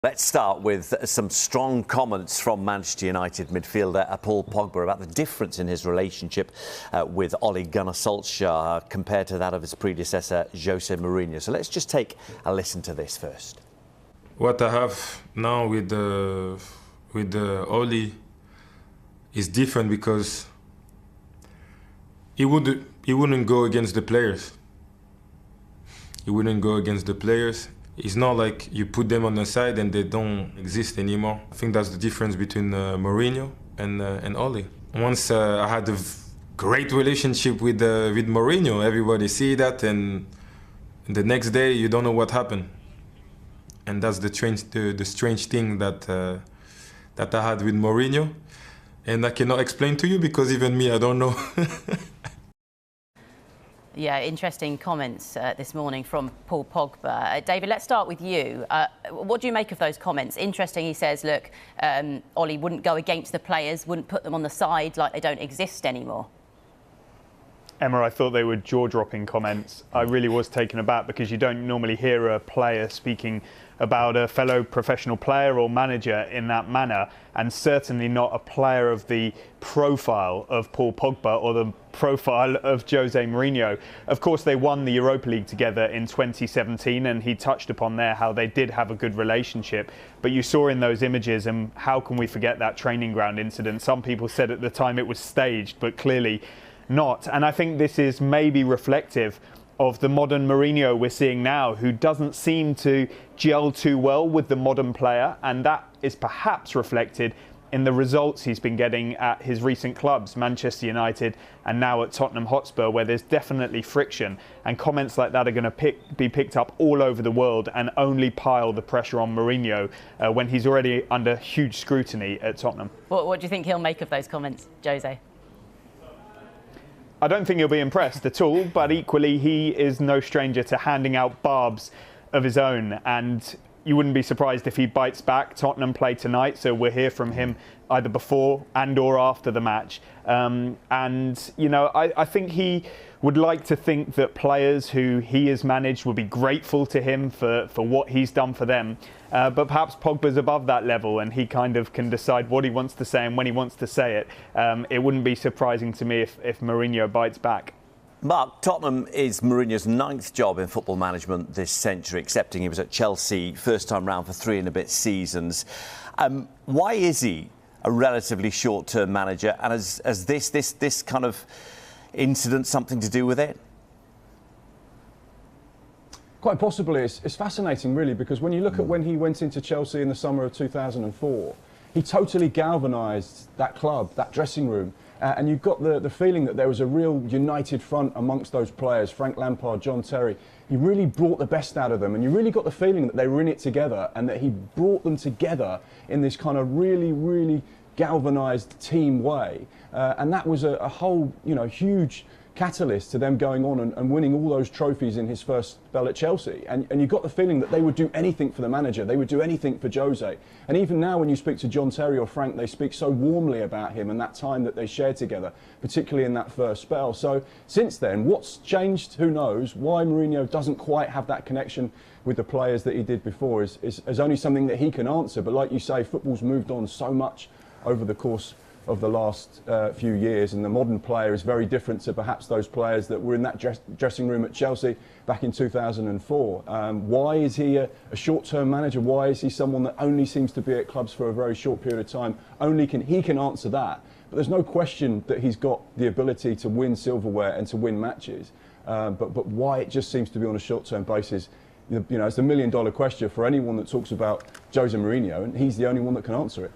Let's start with some strong comments from Manchester United midfielder Paul Pogba about the difference in his relationship with Ole Gunnar Solskjaer compared to that of his predecessor Jose Mourinho. So let's just take a listen to this first. What I have now with Ole is different because he wouldn't go against the players. He wouldn't go against the players. It's not like you put them on the side and they don't exist anymore. I think that's the difference between Mourinho and Ole. Once I had a great relationship with Mourinho, everybody see that, and the next day you don't know what happened. And that's the strange thing that I had with Mourinho, and I cannot explain to you because even me, I don't know. Yeah, interesting comments this morning from Paul Pogba. David, let's start with you. What do you make of those comments? Interesting, he says, look, Ole wouldn't go against the players, wouldn't put them on the side like they don't exist anymore. Emma, I thought they were jaw-dropping comments. I really was taken aback because you don't normally hear a player speaking about a fellow professional player or manager in that manner, and certainly not a player of the profile of Paul Pogba or the profile of Jose Mourinho. Of course, they won the Europa League together in 2017, and he touched upon there how they did have a good relationship. But you saw in those images, and how can we forget that training ground incident? Some people said at the time it was staged, but clearly not. And I think this is maybe reflective of the modern Mourinho we're seeing now, who doesn't seem to gel too well with the modern player, and that is perhaps reflected in the results he's been getting at his recent clubs, Manchester United and now at Tottenham Hotspur, where there's definitely friction, and comments like that are going to be picked up all over the world and only pile the pressure on Mourinho when he's already under huge scrutiny at Tottenham. What do you think he'll make of those comments, Jose? I don't think he'll be impressed at all, but equally he is no stranger to handing out barbs of his own, and you wouldn't be surprised if he bites back. Tottenham play tonight, so we'll hear from him either before and or after the match. And, you know, I think he would like to think that players who he has managed will be grateful to him for what he's done for them. But perhaps Pogba's above that level, and he kind of can decide what he wants to say and when he wants to say it. It wouldn't be surprising to me if Mourinho bites back. Mark, Tottenham is Mourinho's 9th job in football management this century, excepting he was at Chelsea first time round for 3 and a bit seasons. Why is he a relatively short-term manager, and has this kind of incident something to do with it? Quite possibly. It's fascinating, really, because when you look at when he went into Chelsea in the summer of 2004, he totally galvanised that club, that dressing room. And you got the feeling that there was a real united front amongst those players, Frank Lampard, John Terry. He really brought the best out of them, and you really got the feeling that they were in it together, and that he brought them together in this kind of really, really galvanised team way. And that was a whole, huge catalyst to them going on and winning all those trophies in his first spell at Chelsea. And you got the feeling that they would do anything for the manager, they would do anything for Jose. And even now when you speak to John Terry or Frank, they speak so warmly about him and that time that they shared together, particularly in that first spell. So since then, what's changed, who knows? Why Mourinho doesn't quite have that connection with the players that he did before is only something that he can answer. But like you say, football's moved on so much over the course of the last few years, and the modern player is very different to perhaps those players that were in that dressing room at Chelsea back in 2004. Why is he a short-term manager? Why is he someone that only seems to be at clubs for a very short period of time? He can answer that, but there's no question that he's got the ability to win silverware and to win matches. But why it just seems to be on a short-term basis, it's the $1 million question for anyone that talks about Jose Mourinho, and he's the only one that can answer it.